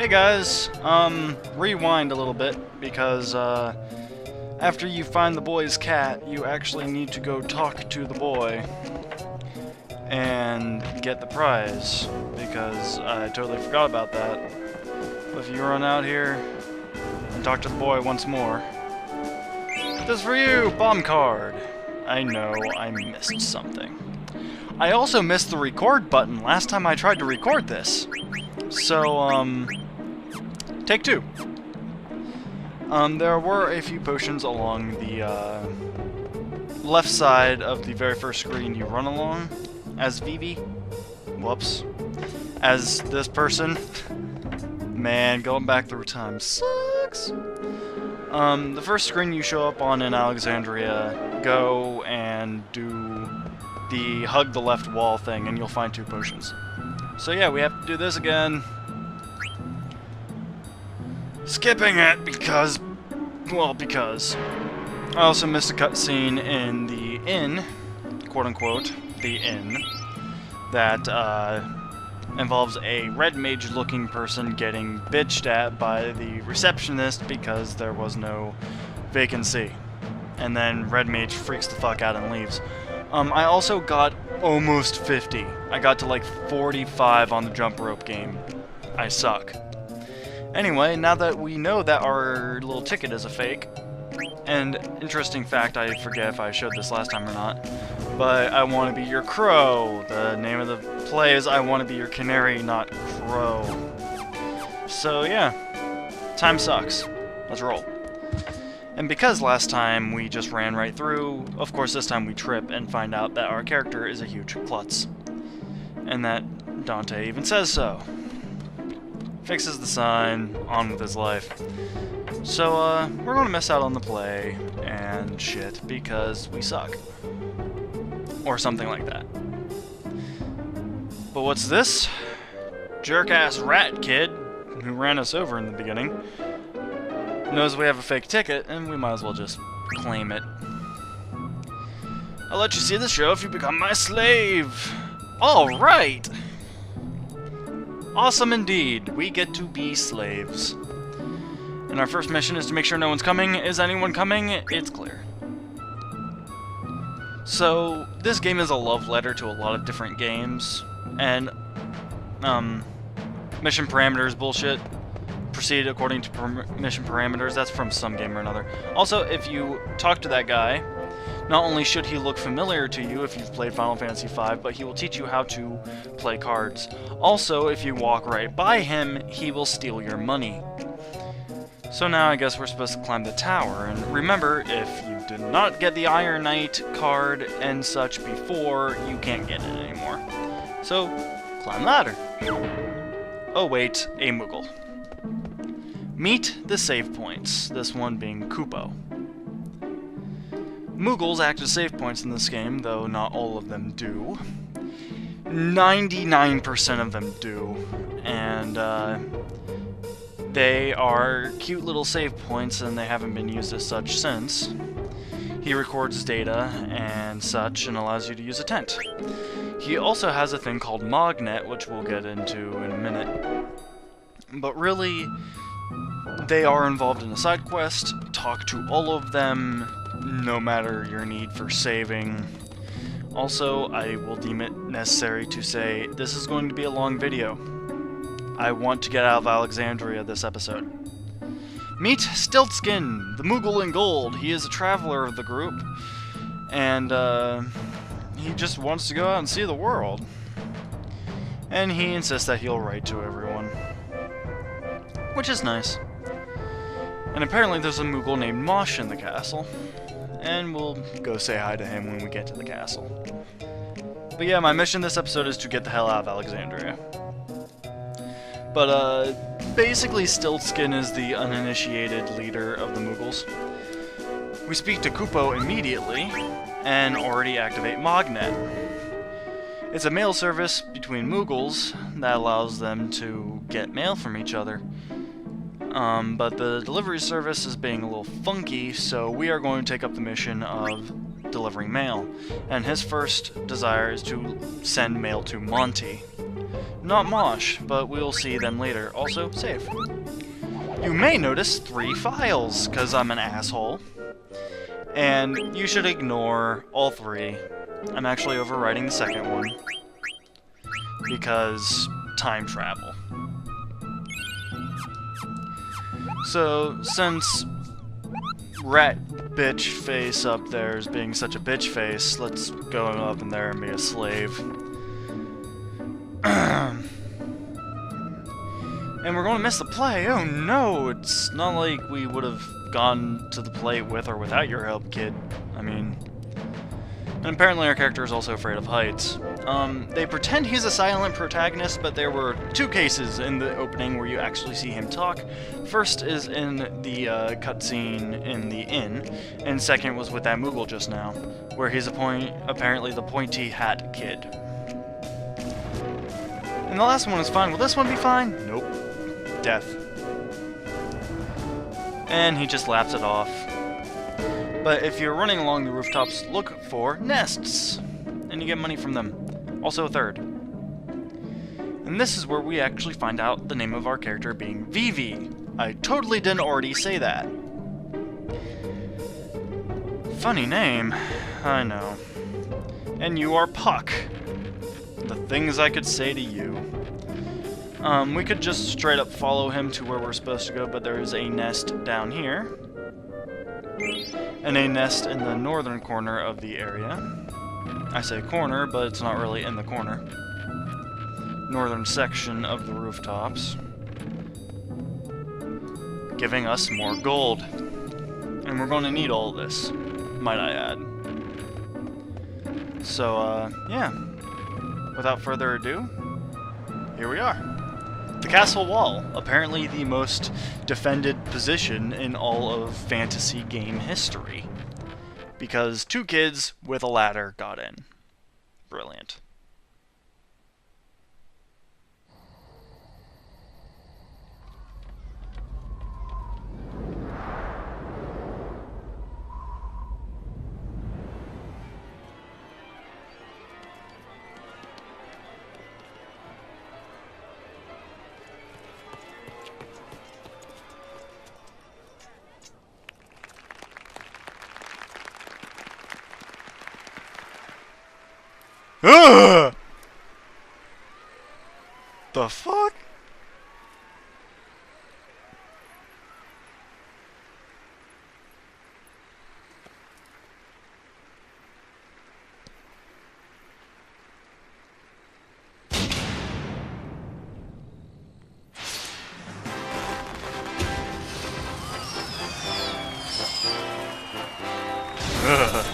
Hey guys, rewind a little bit, because, after you find the boy's cat, you actually need to go talk to the boy and get the prize, because I totally forgot about that. But if you run out here and talk to the boy once more, this is for you, bomb card. I know, I missed something. I also missed the record button last time I tried to record this. So, take two. There were a few potions along the, left side of the very first screen you run along as Vivi. Whoops. As this person. Man, going back through time sucks. The first screen you show up on in Alexandria, go and do the hug the left wall thing, and you'll find two potions. So yeah, we have to do this again. Skipping it because, well, because. I also missed a cutscene in the inn, quote-unquote, the inn, that involves a red mage-looking person getting bitched at by the receptionist because there was no vacancy. And then red mage freaks the fuck out and leaves. I also got almost 50. I got to like 45 on the jump rope game. I suck. Anyway, now that we know that our little ticket is a fake, and interesting fact, I forget if I showed this last time or not, but I want to be your crow. The name of the play is I want to be your canary, not crow. So yeah, time sucks. Let's roll. And because last time we just ran right through, of course this time we trip and find out that our character is a huge klutz. And that Dante even says so. Fixes the sign, on with his life. So, we're gonna miss out on the play and shit because we suck. Or something like that. But what's this? Jerk-ass rat kid, who ran us over in the beginning, knows we have a fake ticket, and we might as well just claim it. I'll let you see the show if you become my slave! Alright! Awesome indeed, we get to be slaves. And our first mission is to make sure no one's coming. Is anyone coming? It's clear. So, this game is a love letter to a lot of different games, and, mission parameters bullshit. Proceed according to mission parameters, that's from some game or another. Also, if you talk to that guy, not only should he look familiar to you if you've played Final Fantasy V, but he will teach you how to play cards. Also, if you walk right by him, he will steal your money. So now I guess we're supposed to climb the tower, and remember, if you did not get the Iron Knight card and such before, you can't get it anymore. So, climb ladder. Oh wait, a Moogle. Meet the save points, this one being Kupo. Moogles act as save points in this game, though not all of them do. 99% of them do, and they are cute little save points, and they haven't been used as such since. He records data and such, and allows you to use a tent. He also has a thing called Magnet, which we'll get into in a minute. But really, they are involved in a side quest. Talk to all of them, no matter your need for saving. Also, I will deem it necessary to say this is going to be a long video. I want to get out of Alexandria this episode. Meet Stiltskin, the Moogle in gold. He is a traveler of the group, and he just wants to go out and see the world. And he insists that he'll write to everyone, which is nice. And apparently there's a Moogle named Mosh in the castle, and we'll go say hi to him when we get to the castle. But yeah, my mission this episode is to get the hell out of Alexandria. But, basically Stiltskin is the uninitiated leader of the Moogles. We speak to Kupo immediately, and already activate Magnet. It's a mail service between Moogles that allows them to get mail from each other. But the delivery service is being a little funky, so we are going to take up the mission of delivering mail. And his first desire is to send mail to Monty. Not Mosh, but we'll see them later. Also, save. You may notice 3 files, because I'm an asshole. And you should ignore all 3. I'm actually overwriting the second one. Because time travel. So, since Rat Bitch Face up there is being such a bitch face, let's go up in there and be a slave. And we're going to miss the play. Oh no, it's not like we would have gone to the play with or without your help, kid. I mean... And apparently our character is also afraid of heights. They pretend he's a silent protagonist, but there were 2 cases in the opening where you actually see him talk. First is in the cutscene in the inn, and second was with that Moogle just now, where he's apparently the pointy hat kid. And the last one was fine. Will this one be fine? Nope. Death. And he just laughs it off. But if you're running along the rooftops, look for nests, and you get money from them. Also a third. And this is where we actually find out the name of our character being Vivi. I totally didn't already say that. Funny name, I know. And you are Puck. The things I could say to you. We could just straight up follow him to where we're supposed to go, but there is a nest down here. And a nest in the northern corner of the area. I say corner, but it's not really in the corner. Northern section of the rooftops. Giving us more gold. And we're going to need all this, might I add. So, yeah. Without further ado, here we are. The castle wall, apparently the most defended position in all of fantasy game history. Because 2 kids with a ladder got in. Brilliant. Ugh! The fuck? Ugh.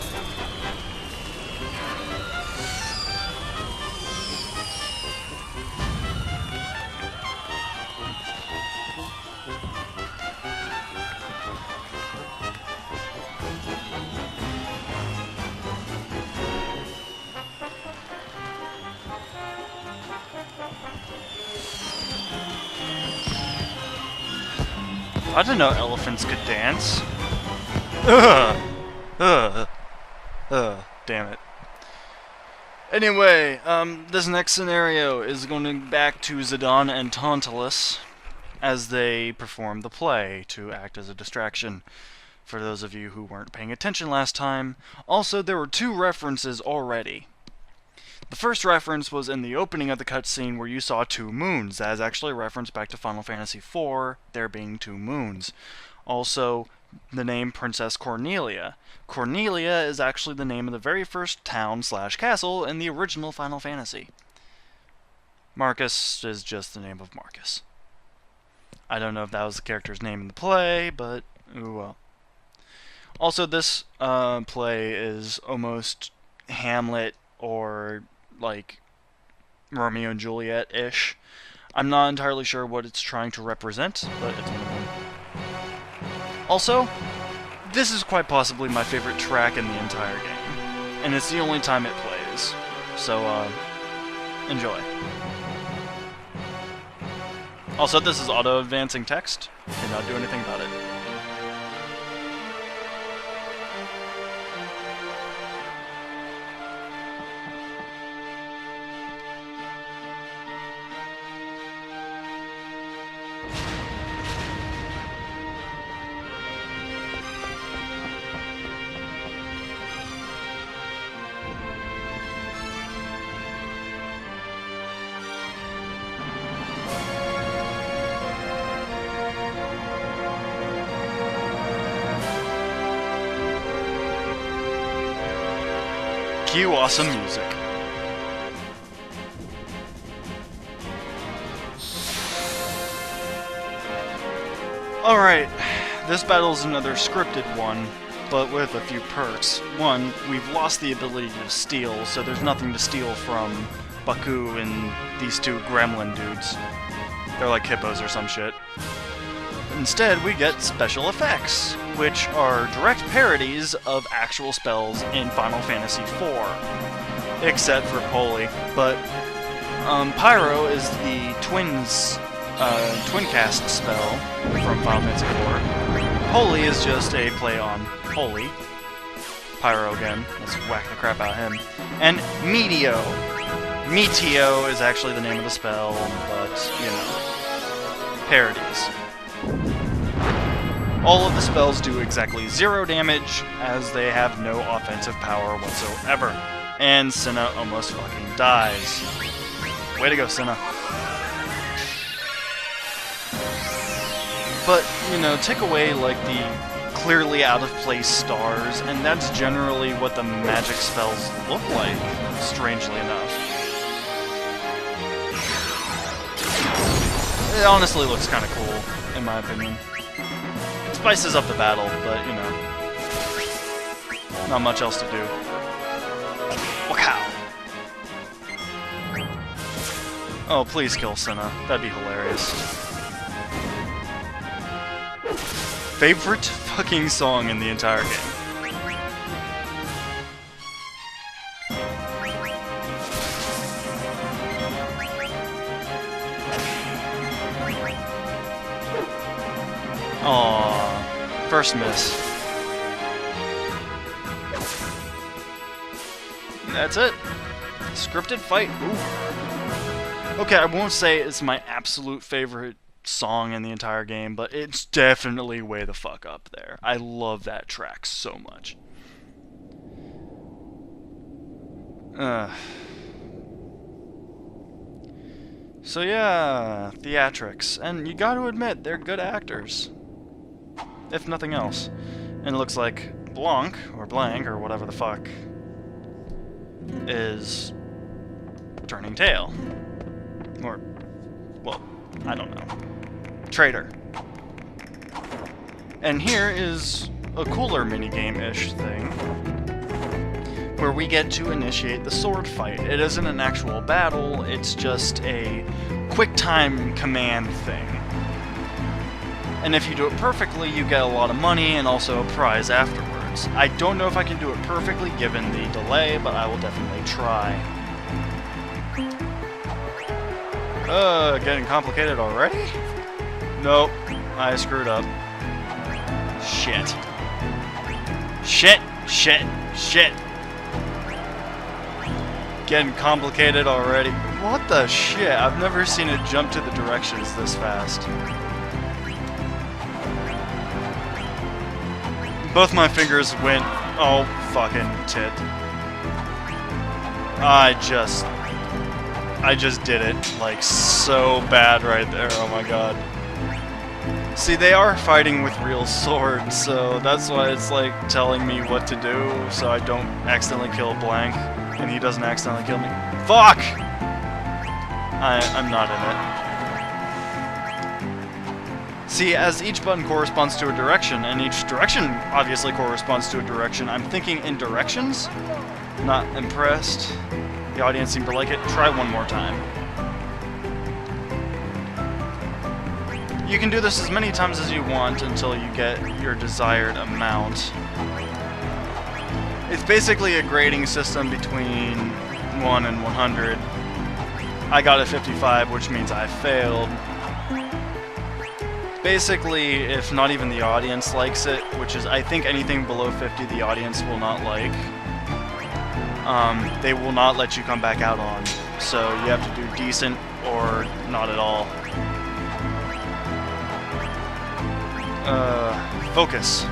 I didn't know elephants could dance. Ugh. Damn it. Anyway, this next scenario is going back to Zidane and Tantalus as they perform the play to act as a distraction. For those of you who weren't paying attention last time, also there were 2 references already. The first reference was in the opening of the cutscene where you saw 2 moons. That is actually a reference back to Final Fantasy IV, there being 2 moons. Also, the name Princess Cornelia. Cornelia is actually the name of the very first town/castle in the original Final Fantasy. Marcus is just the name of Marcus. I don't know if that was the character's name in the play, but ooh well. Also, this play is almost Hamlet or like Romeo and Juliet-ish. I'm not entirely sure what it's trying to represent, but it's one of them. Also, this is quite possibly my favorite track in the entire game, and it's the only time it plays. So, enjoy. Also, this is auto-advancing text. Cannot do anything about it. Cue awesome music. Alright, this battle is another scripted one, but with a few perks. One, we've lost the ability to steal, so there's nothing to steal from Baku and these two gremlin dudes. They're like hippos or some shit. Instead, we get special effects, which are direct parodies of actual spells in Final Fantasy IV. Except for Poli. But Pyro is the twin cast spell from Final Fantasy IV. Poli is just a play on Poli. Pyro again. Let's whack the crap out of him. And Meteo. Meteo is actually the name of the spell, but, you know, parodies. All of the spells do exactly 0 damage, as they have no offensive power whatsoever. And Senna almost fucking dies. Way to go, Senna. But, you know, take away, like, the clearly out-of-place stars, and that's generally what the magic spells look like, strangely enough. It honestly looks kind of cool, in my opinion. It spices up the battle, but, you know, not much else to do. Wow. Oh, please kill Senna. That'd be hilarious. Favorite fucking song in the entire game. Aww. First miss. That's it. Scripted fight. Ooh. Okay, I won't say it's my absolute favorite song in the entire game, but it's definitely way the fuck up there. I love that track so much. So yeah, theatrics. And you gotta admit, they're good actors. If nothing else. And it looks like Blanc, or Blank, or whatever the fuck, is turning tail. Or, well, I don't know. Traitor. And here is a cooler minigame-ish thing, where we get to initiate the sword fight. It isn't an actual battle, it's just a quick-time command thing. And if you do it perfectly, you get a lot of money and also a prize afterwards. I don't know if I can do it perfectly given the delay, but I will definitely try. Getting complicated already? Nope, I screwed up. Shit. Shit, shit, shit. Getting complicated already. What the shit? I've never seen it jump to the directions this fast. Both my fingers went, oh fucking tit. I just did it, like, so bad right there, oh my god. See, they are fighting with real swords, so that's why it's, like, telling me what to do, so I don't accidentally kill Blank, and he doesn't accidentally kill me. Fuck! I'm not in it. See, as each button corresponds to a direction, and each direction obviously corresponds to a direction, I'm thinking in directions? Not impressed. The audience seemed to like it. Try one more time. You can do this as many times as you want until you get your desired amount. It's basically a grading system between 1 and 100. I got a 55, which means I failed. Basically, if not even the audience likes it, which is, I think anything below 50 the audience will not like, they will not let you come back out on. So you have to do decent or not at all. Focus.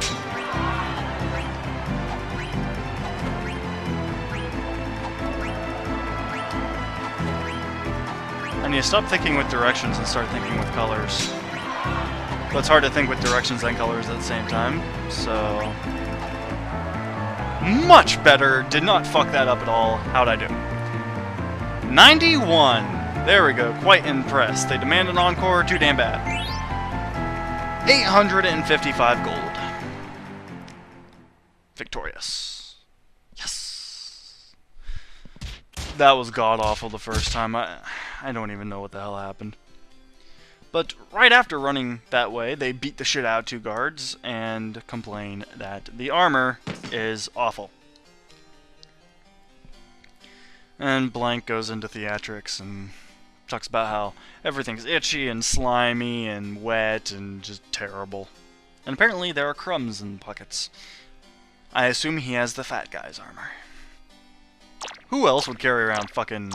I need to stop thinking with directions and start thinking with colors. But it's hard to think with directions and colors at the same time, so... Much better! Did not fuck that up at all. How'd I do? 91! There we go, quite impressed. They demand an encore, too damn bad. 855 gold. Victorious. Yes! That was god-awful the first time. I don't even know what the hell happened. But right after running that way, they beat the shit out of 2 guards and complain that the armor is awful. And Blank goes into theatrics and talks about how everything's itchy and slimy and wet and just terrible. And apparently there are crumbs in pockets. I assume he has the fat guy's armor. Who else would carry around fucking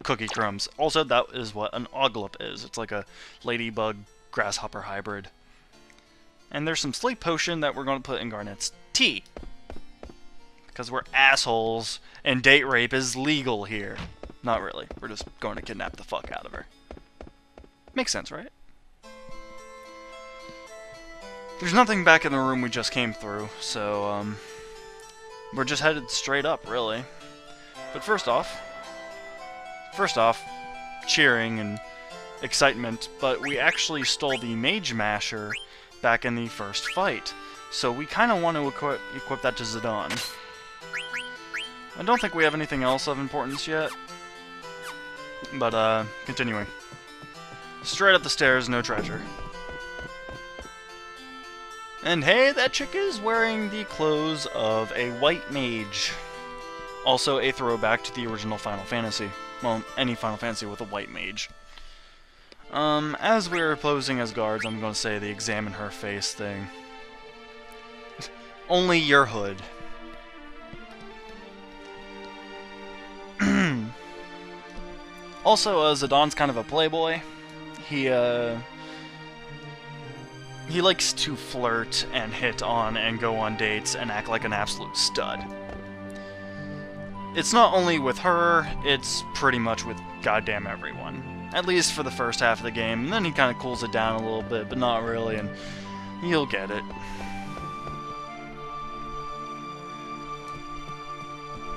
cookie crumbs? Also, that is what an oglop is. It's like a ladybug grasshopper hybrid. And there's some sleep potion that we're going to put in Garnet's tea. Because we're assholes, and date rape is legal here. Not really. We're just going to kidnap the fuck out of her. Makes sense, right? There's nothing back in the room we just came through, so, we're just headed straight up, really. But first off, cheering and excitement, but we actually stole the Mage Masher back in the first fight. So we kind of want to equip that to Zidane. I don't think we have anything else of importance yet. But, continuing. Straight up the stairs, no treasure. And hey, that chick is wearing the clothes of a white mage. Also a throwback to the original Final Fantasy. Well, any Final Fantasy with a white mage. As we're posing as guards, I'm going to say the examine her face thing. Only your hood. Also, Zidane's kind of a playboy. He likes to flirt and hit on and go on dates and act like an absolute stud. It's not only with her, it's pretty much with goddamn everyone. At least for the first half of the game, and then he kind of cools it down a little bit, but not really, and you'll get it.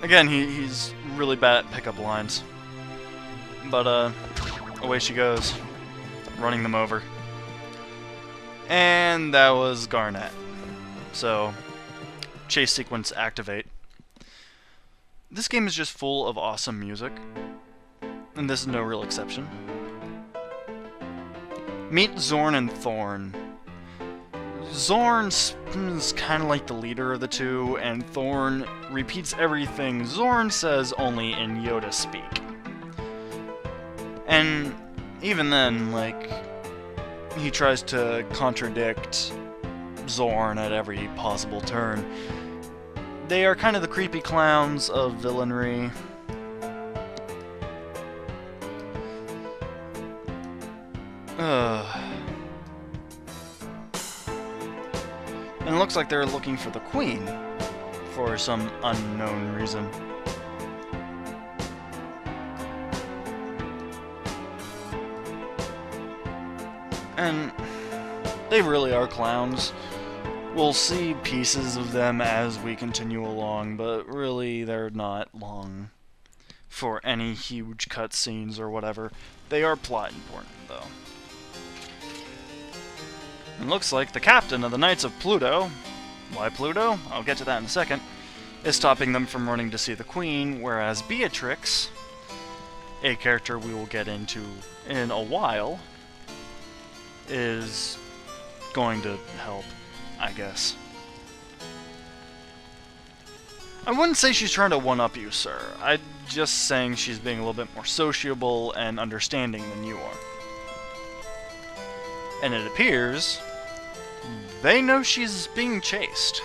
Again, he's really bad at pickup lines. But, away she goes, running them over. And that was Garnet. So, chase sequence activate. This game is just full of awesome music, and this is no real exception. Meet Zorn and Thorn. Zorn is kind of like the leader of the two, and Thorn repeats everything Zorn says only in Yoda speak. And even then, like, he tries to contradict Zorn at every possible turn. They are kind of the creepy clowns of villainry. And it looks like they're looking for the Queen for some unknown reason. And they really are clowns. We'll see pieces of them as we continue along, but really they're not long for any huge cutscenes or whatever. They are plot important, though. It looks like the captain of the Knights of Pluto, why Pluto? I'll get to that in a second, is stopping them from running to see the Queen, whereas Beatrix, a character we will get into in a while, is going to help, I guess. I wouldn't say she's trying to one-up you, sir. I'm just saying she's being a little bit more sociable and understanding than you are. And it appears they know she's being chased.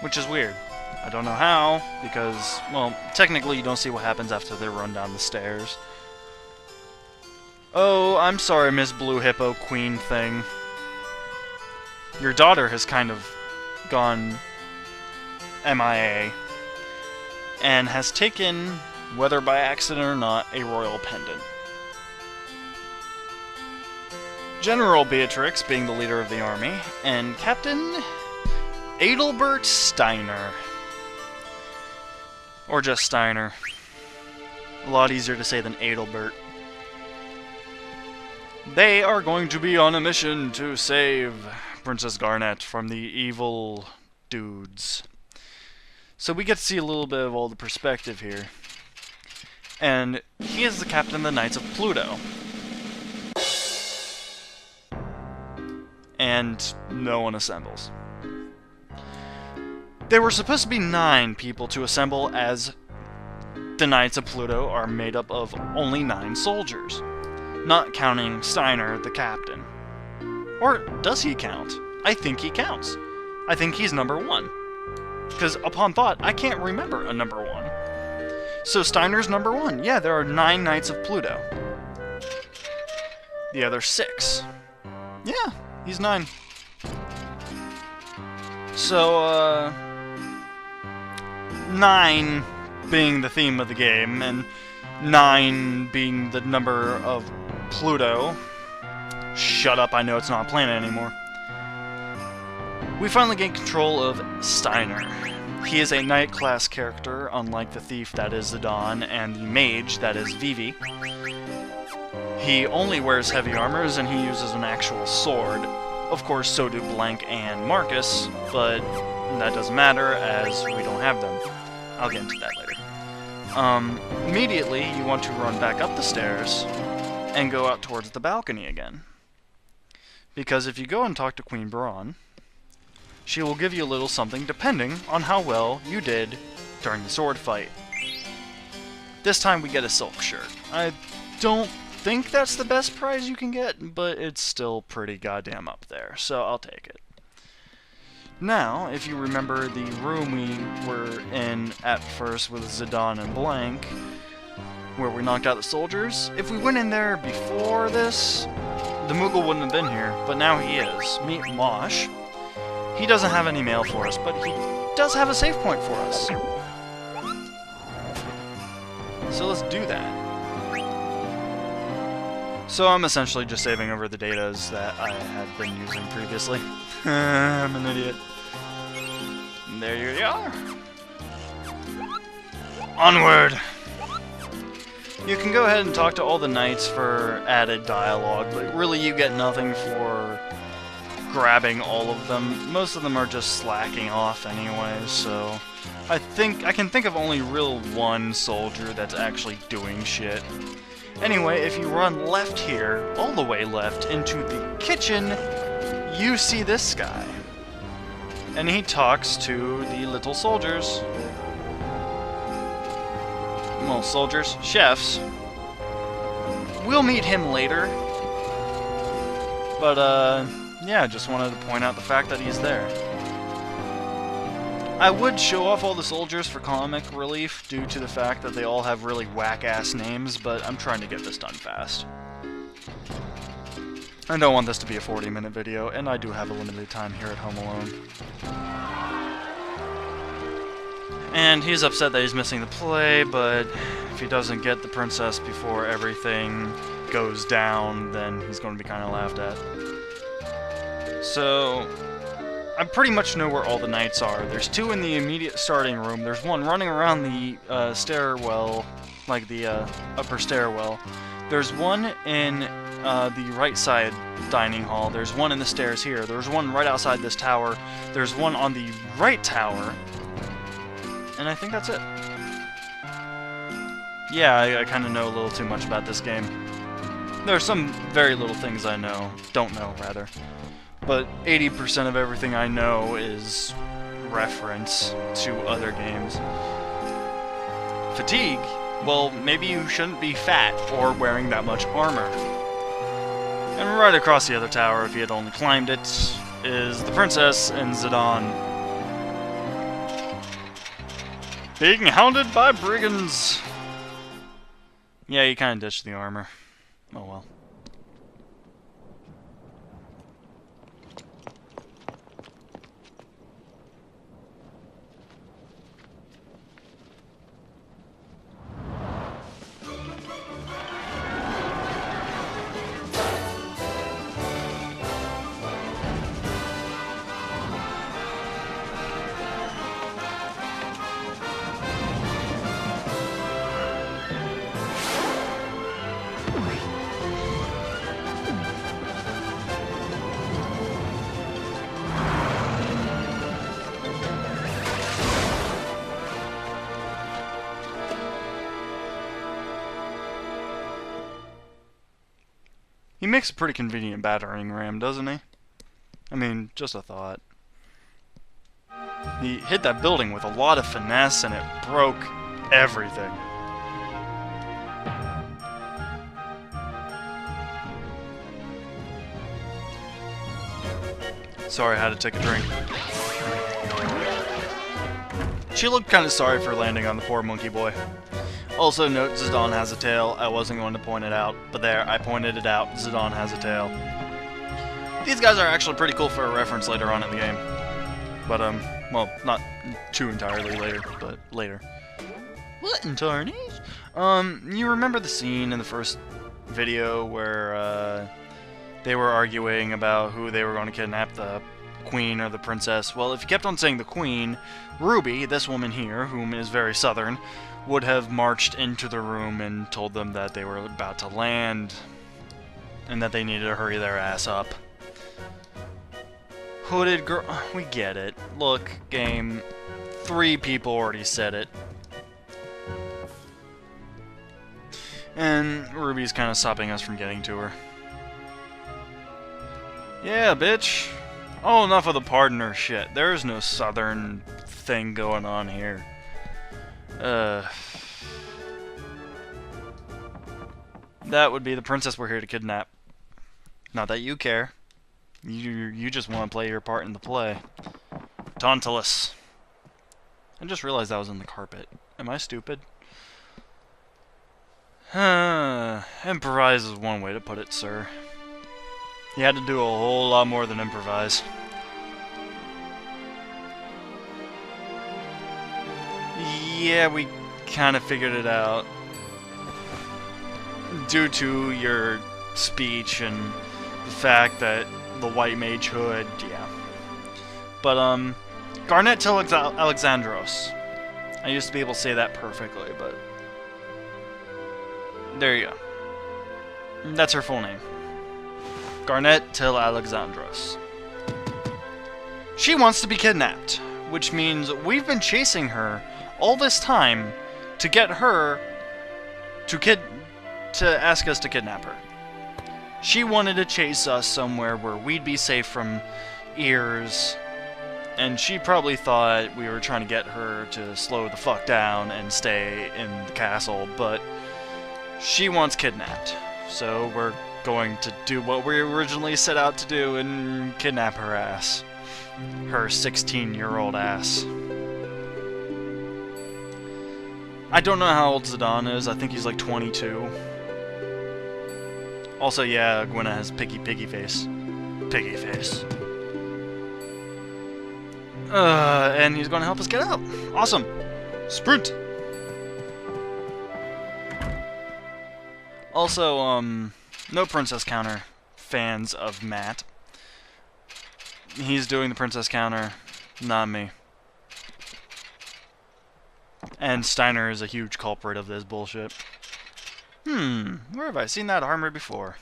Which is weird. I don't know how, because, well, technically you don't see what happens after they run down the stairs. Oh, I'm sorry, Miss Blue Hippo Queen thing. Your daughter has kind of gone MIA and has taken, whether by accident or not, a royal pendant. General Beatrix being the leader of the army, and Captain Adelbert Steiner. Or just Steiner. A lot easier to say than Adelbert. They are going to be on a mission to save Princess Garnet from the evil dudes. So we get to see a little bit of all the perspective here. And he is the captain of the Knights of Pluto. And no one assembles. There were supposed to be 9 people to assemble, as the Knights of Pluto are made up of only 9 soldiers. Not counting Steiner, the captain. Or does he count? I think he counts. I think he's number 1. Because upon thought, I can't remember a number 1. So Steiner's number 1. Yeah, there are 9 Knights of Pluto. The other 6. Yeah, he's 9. So, 9 being the theme of the game, and 9 being the number of Pluto. Shut up, I know it's not a planet anymore. We finally gain control of Steiner. He is a knight class character, unlike the thief that is Zidane and the mage that is Vivi. He only wears heavy armors and he uses an actual sword. Of course, so do Blank and Marcus, but that doesn't matter as we don't have them. I'll get into that later. Immediately, you want to run back up the stairs and go out towards the balcony again. Because if you go and talk to Queen Braun, she will give you a little something depending on how well you did during the sword fight. This time we get a silk shirt. I don't think that's the best prize you can get, but it's still pretty goddamn up there, so I'll take it. Now, if you remember the room we were in at first with Zidane and Blank, where we knocked out the soldiers, if we went in there before this, the Moogle wouldn't have been here, but now he is. Meet Mosh. He doesn't have any mail for us, but he does have a save point for us. So let's do that. So I'm essentially just saving over the datas that I had been using previously. I'm an idiot. And there you are. Onward! You can go ahead and talk to all the knights for added dialogue, but really you get nothing for grabbing all of them. Most of them are just slacking off anyway, so I can think of only real one soldier that's actually doing shit. Anyway, if you run left here, all the way left, into the kitchen, you see this guy. And he talks to the little soldiers. Well, soldiers, chefs. We'll meet him later. But, yeah, just wanted to point out the fact that he's there. I would show off all the soldiers for comic relief due to the fact that they all have really whack-ass names, but I'm trying to get this done fast. I don't want this to be a 40-minute video, and I do have a limited time here at home alone. And he's upset that he's missing the play, but if he doesn't get the princess before everything goes down, then he's going to be kind of laughed at. So I pretty much know where all the knights are. There's 2 in the immediate starting room. There's 1 running around the stairwell, like the upper stairwell. There's 1 in the right side dining hall. There's 1 in the stairs here. There's 1 right outside this tower. There's 1 on the right tower. And I think that's it. Yeah, I kind of know a little too much about this game. There are some very little things I don't know, rather. But 80% of everything I know is reference to other games. Fatigue? Well, maybe you shouldn't be fat or wearing that much armor. And right across the other tower, if you had only climbed it, is the princess and Zidane. Being hounded by brigands! Yeah, you kinda ditched the armor. Oh well. He makes a pretty convenient battering ram, doesn't he? I mean, just a thought. He hit that building with a lot of finesse and it broke everything. Sorry, I had to take a drink. She looked kind of sorry for landing on the poor monkey boy. Also note, Zidane has a tail. I wasn't going to point it out, but there, I pointed it out. Zidane has a tail. These guys are actually pretty cool for a reference later on in the game. But, well, not too entirely later, but later. What in tarnies? You remember the scene in the first video where, they were arguing about who they were going to kidnap, the queen or the princess? Well, if you kept on saying the queen, Ruby, this woman here, whom is very southern, would have marched into the room and told them that they were about to land and that they needed to hurry their ass up. Hooded girl, we get it. Look, game, 3 people already said it. And Ruby's kind of stopping us from getting to her. Yeah, bitch. Oh, enough of the pardoner shit. There's no southern thing going on here. That would be the princess we're here to kidnap. Not that you care. You just want to play your part in the play. Tantalus. I just realized that was in the carpet. Am I stupid? Improvise is one way to put it, sir. You had to do a whole lot more than improvise. Yeah, we kind of figured it out. Due to your speech and the fact that the white mage hood, yeah. But, Garnet till Alexandros. I used to be able to say that perfectly, but... there you go. That's her full name. Garnet till Alexandros. She wants to be kidnapped, which means we've been chasing her all this time to get her to ask us to kidnap her. She wanted to chase us somewhere where we'd be safe from ears, and she probably thought we were trying to get her to slow the fuck down and stay in the castle, but she wants kidnapped. So we're going to do what we originally set out to do and kidnap her ass. Her 16-year-old ass. I don't know how old Zidane is. I think he's like 22. Also, yeah, Gwenna has piggy face. Piggy face. And he's going to help us get out. Awesome. Sprint. Also, no Princess Counter fans of Matt. He's doing the Princess Counter, not me. And Steiner is a huge culprit of this bullshit. Where have I seen that armor before?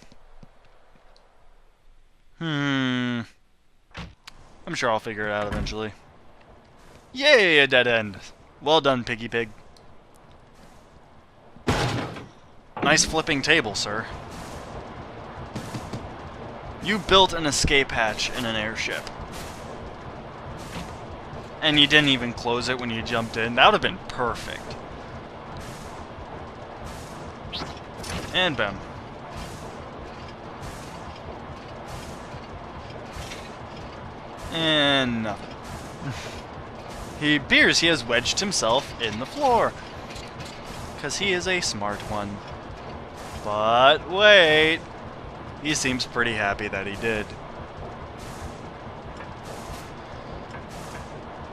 I'm sure I'll figure it out eventually. Yay, a dead end. Well done, Piggy Pig. Nice flipping table, sir. You built an escape hatch in an airship. And you didn't even close it when you jumped in. That would have been perfect. And boom. And nothing. He appears he has wedged himself in the floor. Because he is a smart one. But wait. He seems pretty happy that he did.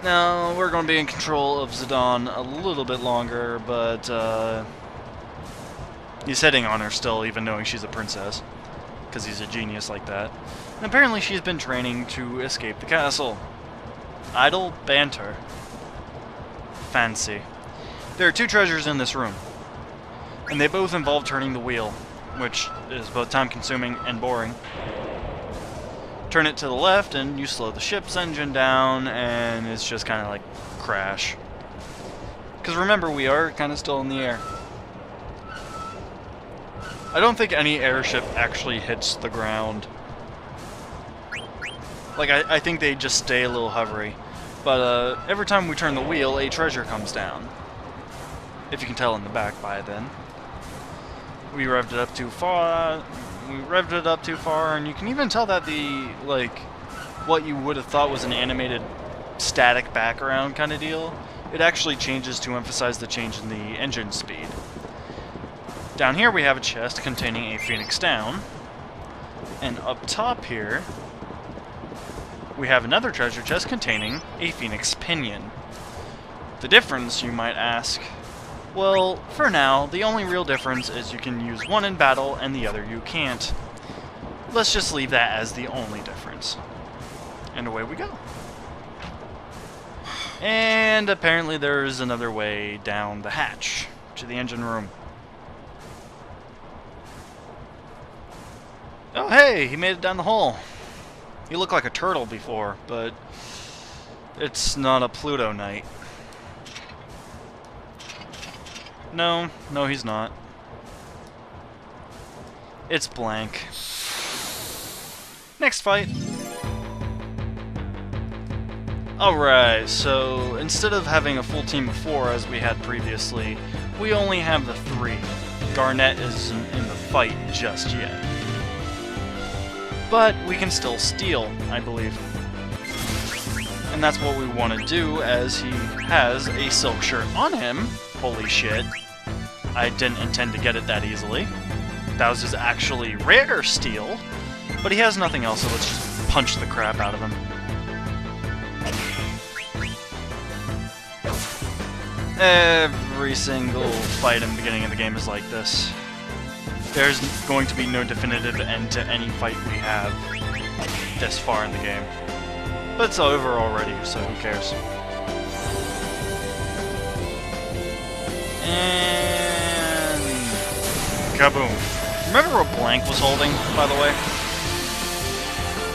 Now, we're going to be in control of Zidane a little bit longer, but he's hitting on her still, even knowing she's a princess. Because he's a genius like that. And apparently she's been training to escape the castle. Idle banter. Fancy. There are 2 treasures in this room. And they both involve turning the wheel, which is both time-consuming and boring. Turn it to the left, and you slow the ship's engine down, and it's just kind of like crash. Because remember, we are kind of still in the air. I don't think any airship actually hits the ground. Like, I think they just stay a little hovery. But every time we turn the wheel, a treasure comes down. If you can tell in the back by then. We revved it up too far. And you can even tell that the, like, what you would have thought was an animated static background kind of deal, it actually changes to emphasize the change in the engine speed. Down here we have a chest containing a Phoenix Down, and up top here we have another treasure chest containing a Phoenix Pinion. The difference, you might ask? Well, for now, the only real difference is you can use one in battle and the other you can't. Let's just leave that as the only difference. And away we go. And apparently there's another way down the hatch to the engine room. Oh hey, he made it down the hole. He looked like a turtle before, but it's not a Pluto night. No, he's not. It's blank. Next fight. Alright, so instead of having a full team of 4 as we had previously, we only have the 3. Garnet isn't in the fight just yet. But we can still steal, I believe. And that's what we want to do, as he has a silk shirt on him. Holy shit. I didn't intend to get it that easily. That was his actually rare steal. But he has nothing else, so let's just punch the crap out of him. Every single fight in the beginning of the game is like this. There's going to be no definitive end to any fight we have this far in the game. But it's over already, so who cares? And kaboom. Remember what Blank was holding, by the way?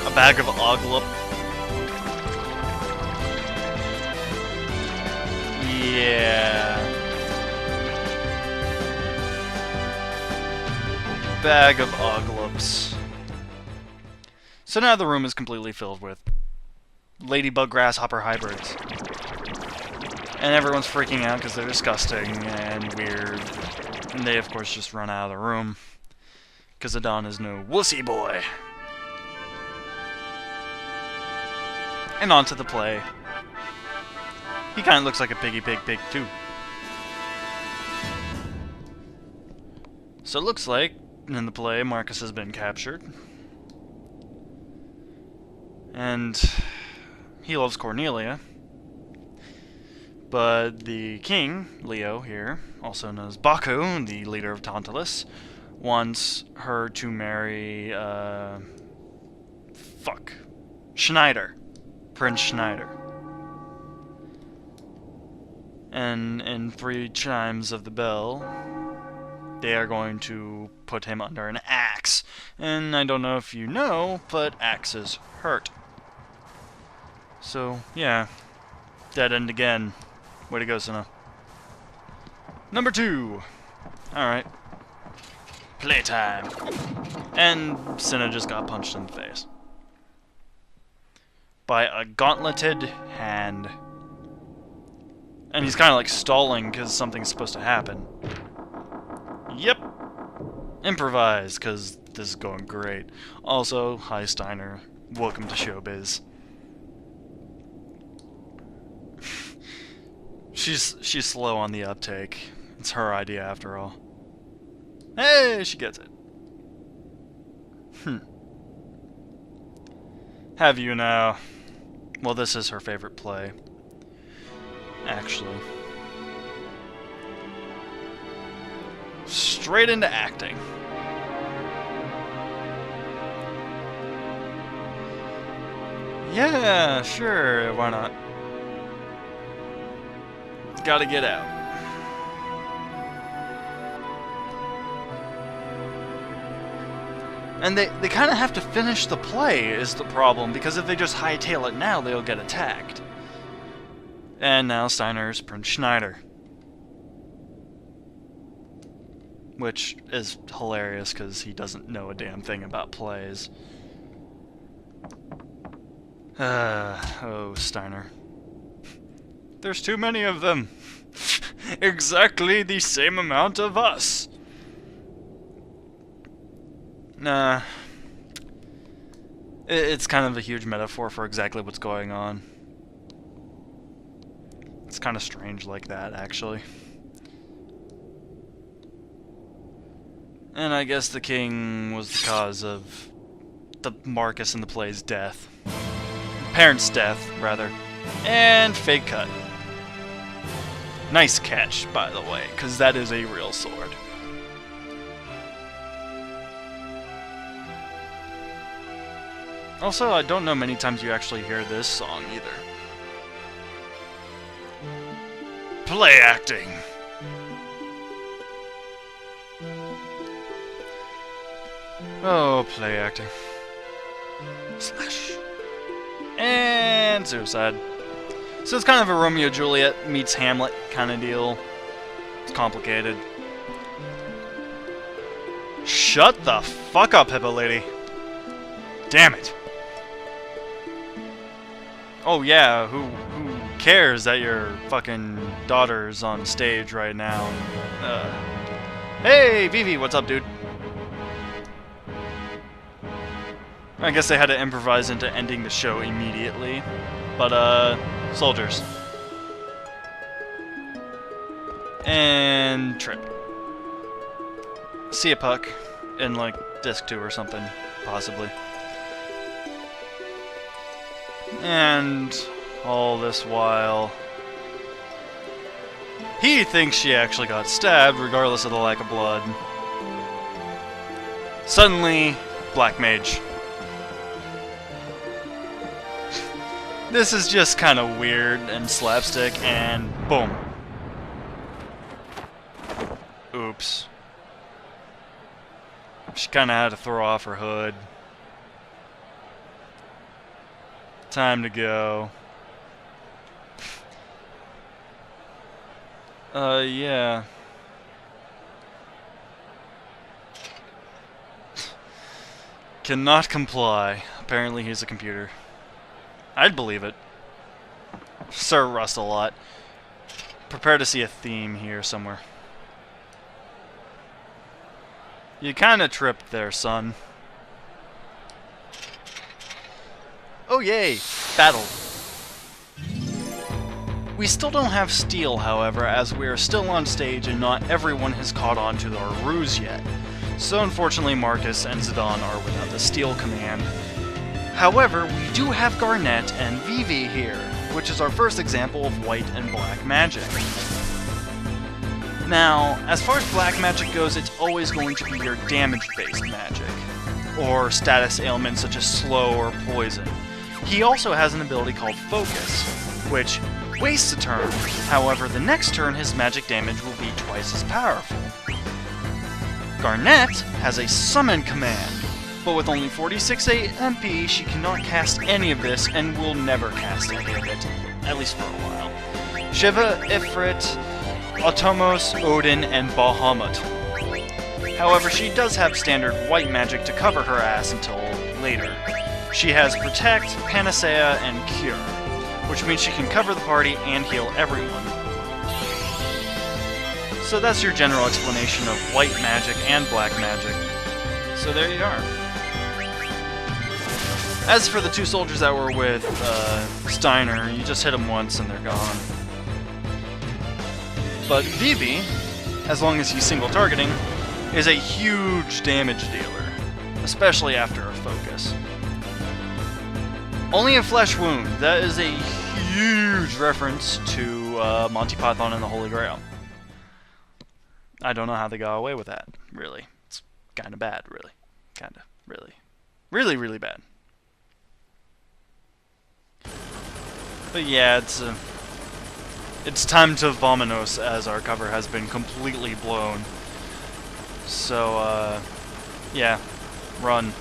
A bag of Oglup. Yeah. Bag of Oglups. So now the room is completely filled with ladybug grasshopper hybrids. And everyone's freaking out because they're disgusting and weird. And they, of course, just run out of the room. Because Adon is no wussy boy. And on to the play. He kind of looks like a piggy pig too. So it looks like, in the play, Marcus has been captured. And he loves Cornelia. But the king, Leo here, also known as Baku, the leader of Tantalus, wants her to marry, Schneider. Prince Schneider. And in 3 chimes of the bell, they are going to put him under an axe. And I don't know if you know, but axes hurt. So, yeah. Dead end again. Way to go, Senna. Number 2. Alright. Playtime. And Senna just got punched in the face. By a gauntleted hand. And he's kind of like stalling because something's supposed to happen. Yep. Improvise, because this is going great. Also, hi Steiner. Welcome to Showbiz. She's slow on the uptake. It's her idea after all. Hey, she gets it. Have you now? Well, this is her favorite play. Actually. Straight into acting. Yeah, sure, why not? Gotta get out. And they kind of have to finish the play is the problem, because if they just hightail it now, they'll get attacked. And now Steiner's Prince Schneider. which is hilarious because he doesn't know a damn thing about plays. Oh, Steiner. There's too many of them. Exactly the same amount of us. Nah. It's kind of a huge metaphor for exactly what's going on. It's kind of strange like that, actually. And I guess the king was the cause of the Marcus in the play's death. Parents' death, rather. And fake cut. Nice catch, by the way, because that is a real sword. Also, I don't know many times you actually hear this song, either. Play acting! Oh, play acting. Slash. And suicide. So it's kind of a Romeo Juliet meets Hamlet kind of deal. It's complicated. Shut the fuck up, Hippo Lady. Damn it. Oh yeah, who cares that your fucking daughter's on stage right now? Hey, Vivi, what's up, dude? I guess they had to improvise into ending the show immediately. But, soldiers. And trip. See a puck in, like, disc 2 or something, possibly. And all this while, he thinks she actually got stabbed, regardless of the lack of blood. Suddenly, Black Mage. This is just kind of weird and slapstick, and boom. Oops. She kind of had to throw off her hood. Time to go. Yeah. Cannot comply. Apparently he's a computer. I'd believe it. Sir Rust-a-Lot. Prepare to see a theme here somewhere. You kinda tripped there, son. Oh yay! Battle. We still don't have steel, however, as we are still on stage and not everyone has caught on to our ruse yet. So unfortunately Marcus and Zidane are without the steel command. However, we do have Garnet and Vivi here, which is our first example of white and black magic. Now, as far as black magic goes, it's always going to be your damage-based magic, or status ailments such as slow or poison. He also has an ability called Focus, which wastes a turn. However, the next turn his magic damage will be twice as powerful. Garnet has a Summon command, but with only 46 MP, she cannot cast any of this and will never cast any of it, at least for a while. Shiva, Ifrit, Automos, Odin, and Bahamut. However, she does have standard white magic to cover her ass until later. She has Protect, Panacea, and Cure, which means she can cover the party and heal everyone. So that's your general explanation of white magic and black magic. So there you are. As for the two soldiers that were with Steiner, you just hit them once and they're gone. But Vivi, as long as he's single targeting, is a huge damage dealer, especially after a focus. Only a flesh wound. That is a huge reference to Monty Python and the Holy Grail. I don't know how they got away with that, really. It's kind of bad, really. Kind of, really. Really, really bad. But yeah, it's time to Vominos, as our cover has been completely blown. So, yeah, run.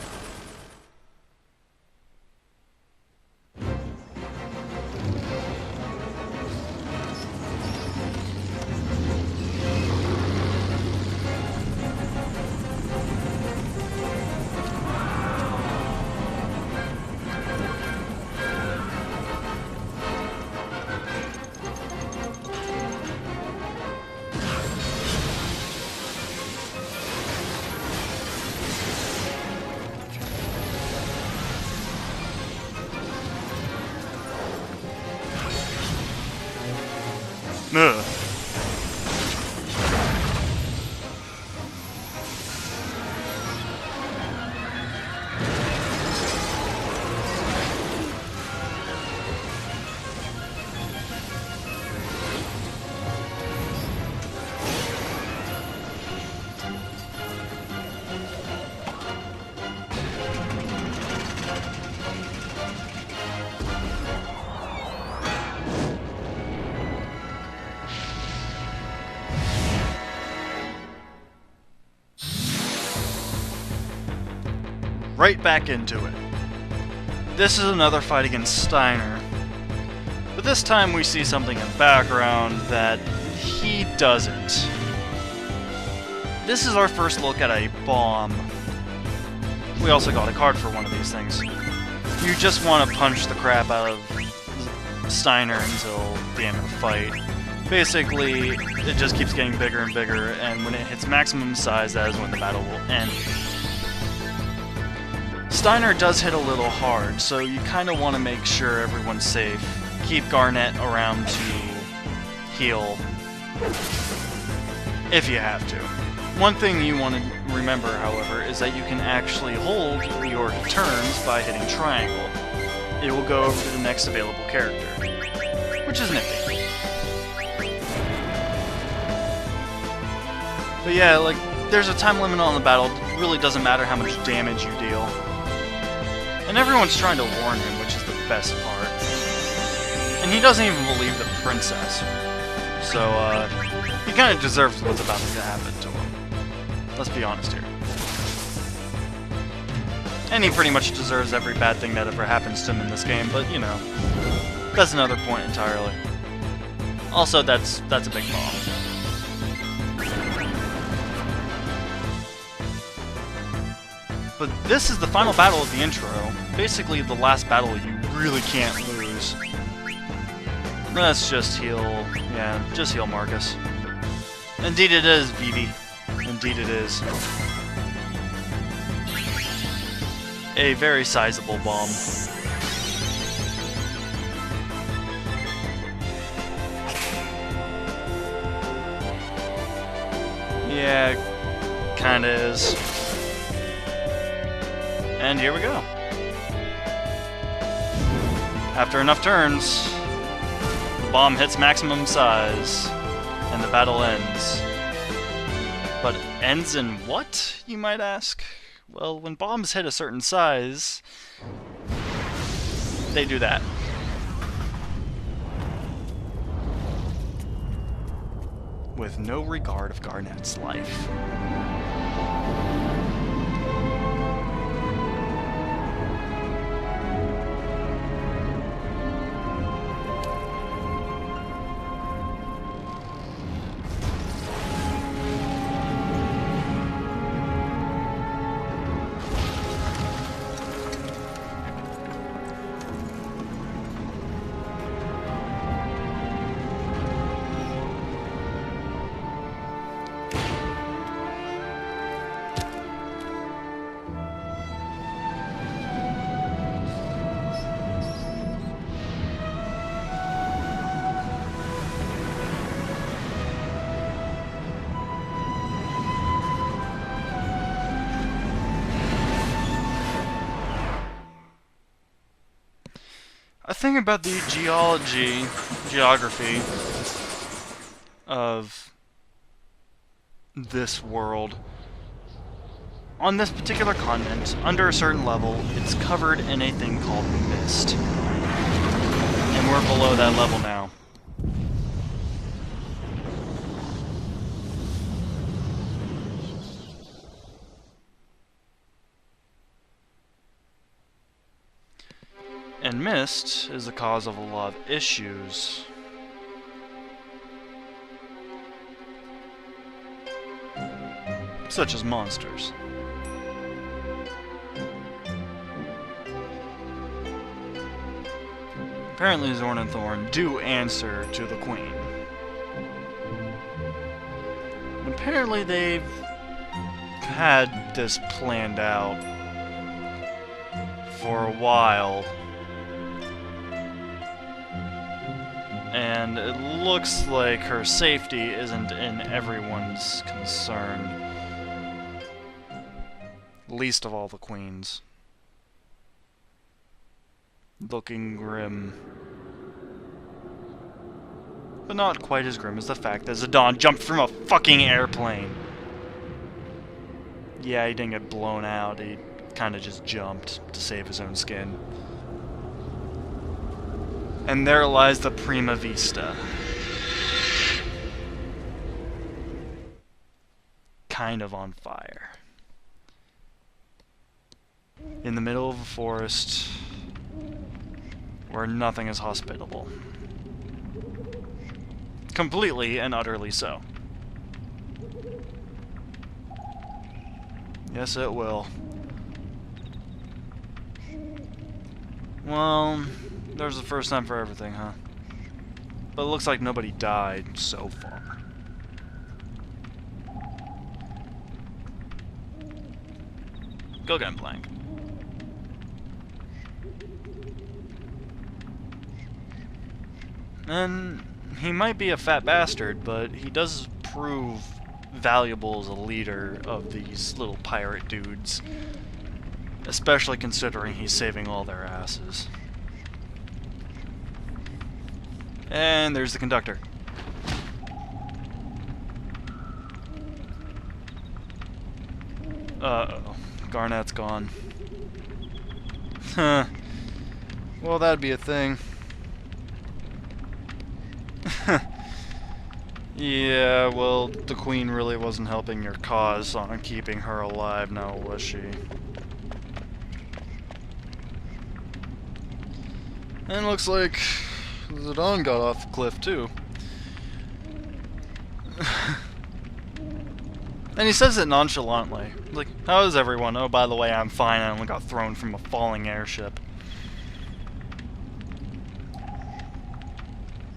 Ugh. Right back into it. This is another fight against Steiner. But this time we see something in the background that he doesn't. This is our first look at a bomb. We also got a card for one of these things. You just want to punch the crap out of Steiner until the end of the fight. Basically, it just keeps getting bigger and bigger, and when it hits maximum size, that is when the battle will end. Steiner does hit a little hard, so you kind of want to make sure everyone's safe. Keep Garnet around to heal, if you have to. One thing you want to remember, however, is that you can actually hold your turns by hitting triangle. It will go over to the next available character, which is nifty. But yeah, like, there's a time limit on the battle. It really doesn't matter how much damage you deal. And everyone's trying to warn him, which is the best part. And he doesn't even believe the princess. So, he kind of deserves what's about to happen to him. Let's be honest here. And he pretty much deserves every bad thing that ever happens to him in this game, but, you know, that's another point entirely. Also, that's a big bomb. But this is the final battle of the intro. Basically, the last battle you really can't lose. Let's just heal... yeah, just heal Marcus. Indeed it is, Vivi. Indeed it is. A very sizable bomb. Yeah, kinda is. And here we go. After enough turns, the bomb hits maximum size, and the battle ends. But ends in what, you might ask? Well, when bombs hit a certain size, they do that. With no regard of Garnet's life. A thing about the geography of this world. On this particular continent, under a certain level, it's covered in a thing called mist. And we're below that level now. And mist is the cause of a lot of issues. Such as monsters. Apparently Zorn and Thorn do answer to the Queen. And apparently they've had this planned out for a while. And it looks like her safety isn't in everyone's concern. Least of all the queens. Looking grim. But not quite as grim as the fact that Zidane jumped from a fucking airplane. Yeah, he didn't get blown out, he kinda just jumped to save his own skin. And there lies the Prima Vista. Kind of on fire. In the middle of a forest where nothing is hospitable. Completely and utterly so. Yes, it will. Well, there's the first time for everything, huh? But it looks like nobody died so far. Go Gunplank. And he might be a fat bastard, but he does prove valuable as a leader of these little pirate dudes. Especially considering he's saving all their asses. And there's the conductor. Uh-oh. Garnet's gone. Huh. Well, that'd be a thing. Yeah, well, the Queen really wasn't helping your cause on keeping her alive now, was she? And looks like Zidane got off the cliff, too. And he says it nonchalantly. Like, how is everyone? Oh, by the way, I'm fine. I only got thrown from a falling airship.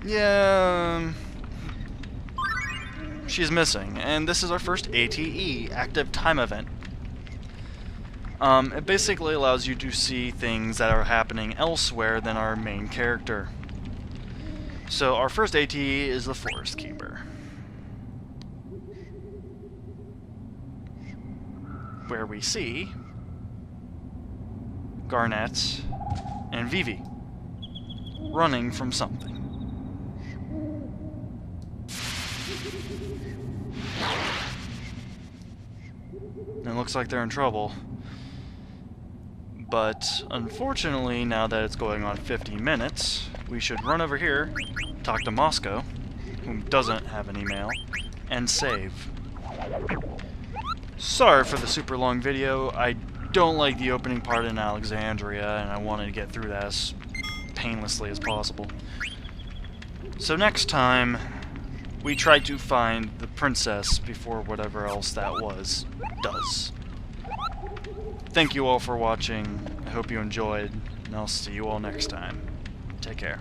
Yeah... she's missing, and this is our first ATE, Active Time Event. It basically allows you to see things that are happening elsewhere than our main character. So our first ATE is the Forest Keeper, where we see Garnet and Vivi running from something. And it looks like they're in trouble. But unfortunately, now that it's going on 50 minutes, we should run over here, talk to Moscow, who doesn't have an email, and save. Sorry for the super long video. I don't like the opening part in Alexandria, and I wanted to get through that as painlessly as possible. So next time, we try to find the princess before whatever else that was does. Thank you all for watching. I hope you enjoyed, and I'll see you all next time. Take care.